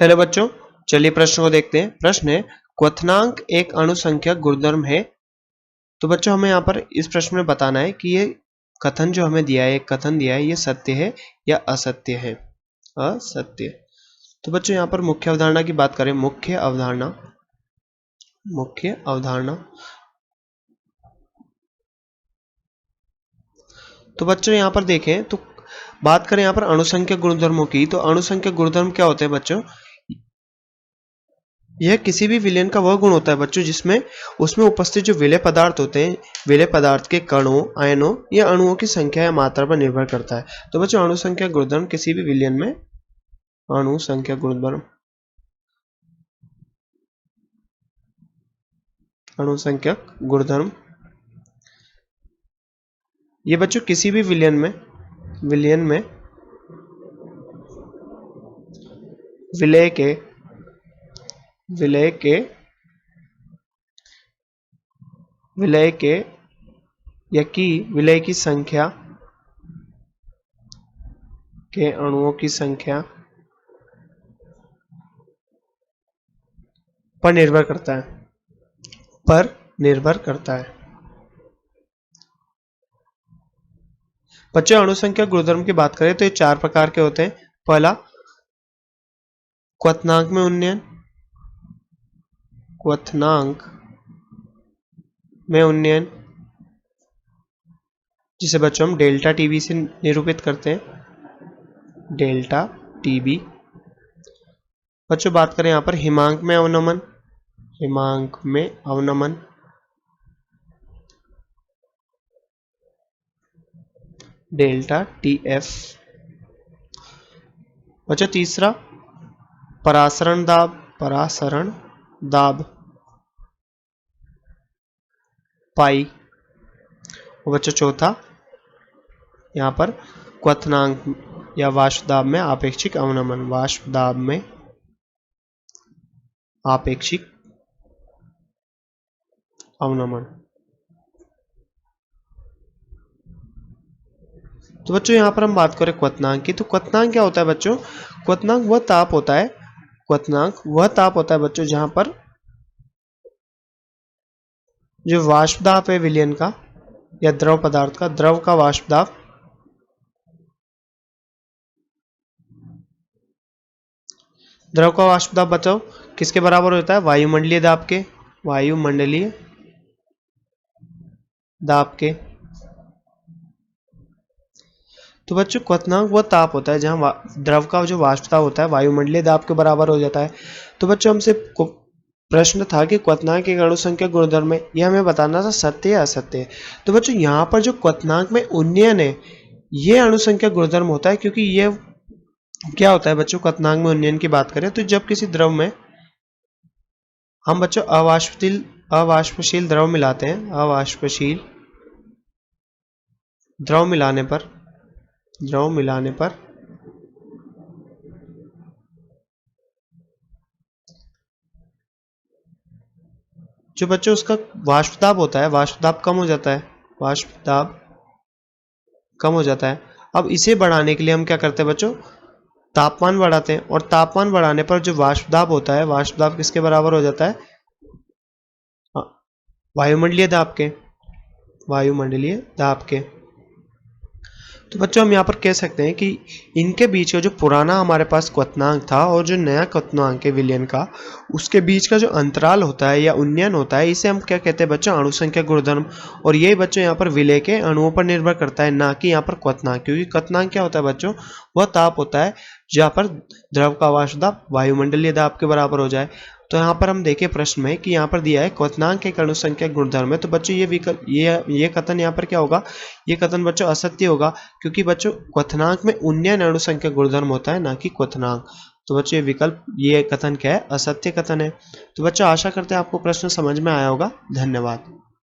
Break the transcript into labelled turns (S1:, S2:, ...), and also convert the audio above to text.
S1: Hello बच्चों, चलिए प्रश्न को देखते हैं। प्रश्न है, क्वथनांक एक अणुसंख्यक गुणधर्म है। तो बच्चों हमें यहाँ पर इस प्रश्न में बताना है कि ये कथन जो हमें दिया है, एक कथन दिया है, ये सत्य है या असत्य है। असत्य। तो बच्चों यहाँ पर मुख्य अवधारणा की बात करें, मुख्य अवधारणा। तो बच्चों यहाँ पर देखें तो बात करें यहाँ पर अणुसंख्यक गुणधर्मों की, तो अणुसंख्यक गुणधर्म क्या होते हैं बच्चों? यह किसी भी विलयन का वह गुण होता है बच्चों जिसमें उसमें उपस्थित जो विलेय पदार्थ होते हैं, विलेय पदार्थ के कणों, आयनों या अणुओं की संख्या या मात्रा पर निर्भर करता है। तो बच्चों अणुसंख्यक गुणधर्म किसी भी विलयन में अणुसंख्यक गुणधर्म ये बच्चों किसी भी विलयन में विलेय के या की विलेय की संख्या के अणुओं की संख्या पर निर्भर करता है। बच्चों अणुसंख्यक गुणधर्म की बात करें तो ये 4 प्रकार के होते हैं। पहला, क्वथनांक में उन्नयन, जिसे बच्चों हम डेल्टा टीबी से निरूपित करते हैं, डेल्टा टीबी। बच्चों बात करें यहां पर हिमांक में अवनमन, डेल्टा टीएफ। बच्चों तीसरा, परासरण दाब पाई। और बच्चों चौथा, यहां पर क्वथनांक या वाष्प दाब में आपेक्षिक अवनमन, तो बच्चों यहां पर हम बात करें क्वथनांक की, तो क्वथनांक क्या होता है बच्चों? क्वथनांक वह ताप होता है बच्चों जहां पर जो वाष्प दाब है विलयन का या द्रव पदार्थ का, द्रव का वाष्प दाब बचाओ किसके बराबर होता है? वायुमंडलीय दाब के। तो बच्चों क्वथनांक वह ताप होता है जहां द्रव का जो वाष्प दाब होता है वायुमंडलीय दाब के बराबर हो जाता है। तो बच्चों हमसे प्रश्न था कि क्वथनांक एक अणुसंख्यक गुणधर्म है, यह हमें बताना था सत्य या असत्य है। तो बच्चों यहाँ पर जो क्वथनांक में उन्नयन है, यह अणुसंख्यक गुणधर्म होता है, क्योंकि यह क्या होता है बच्चों? क्वथनांक में उन्नयन की बात करें तो जब किसी द्रव में हम बच्चों अवाष्पशील द्रव मिलाते हैं, अवाष्पशील द्रव मिलाने पर जो बच्चों उसका वाष्प दाब होता है, वाष्प दाब कम हो जाता है। अब इसे बढ़ाने के लिए हम क्या करते हैं बच्चों? तापमान बढ़ाते हैं, और तापमान बढ़ाने पर जो वाष्प दाब होता है, वाष्प दाब किसके बराबर हो जाता है? वायुमंडलीय दाब के। तो बच्चों हम यहाँ पर कह सकते हैं कि इनके बीच का जो पुराना हमारे पास क्वथनांक था और जो नया क्वथनांक है विलयन का, उसके बीच का जो अंतराल होता है या उन्नयन होता है, इसे हम क्या कहते हैं बच्चों? अणुसंख्यक गुणधर्म। और यही बच्चों यहाँ पर विलेय के अणुओं पर निर्भर करता है, ना कि यहाँ पर क्वथनांक, क्योंकि क्वथनांक क्या होता है बच्चों? वह ताप होता है जहाँ पर द्रव का वाष्प दाब वायुमंडलीय दाब के बराबर हो जाए। तो यहाँ पर हम देखें प्रश्न में कि यहाँ पर दिया है क्वथनांक एक अणुसंख्यक गुणधर्म है। तो बच्चों ये कथन यहाँ पर क्या होगा? ये कथन बच्चों असत्य होगा, क्योंकि बच्चों क्वथनांक में उन्नयन अणुसंख्यक गुणधर्म होता है, ना कि क्वथनांक। तो बच्चों ये कथन क्या है? असत्य कथन है। तो बच्चों आशा करते हैं आपको प्रश्न समझ में आया होगा। धन्यवाद।